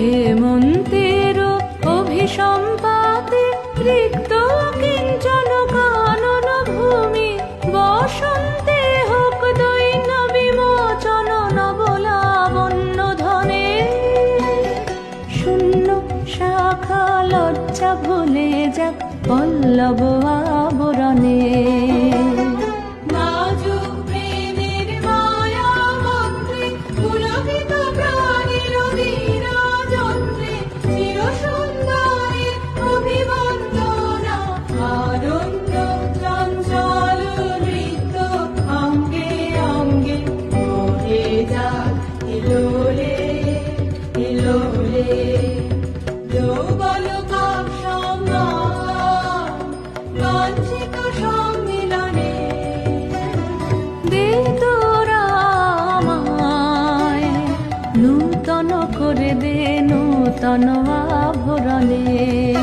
হেমন্তের অভিসম্পাতে রিক্ত কিঞ্চন কানন ভূমি, বসন্তে হোক দৈন্য বিমোচন নবলাবণ্য ধনে। শূন্য শাখা লজ্জা ভুলে যাক পল্লব আবরণে। নূতন করে দে নূতন আভরণে।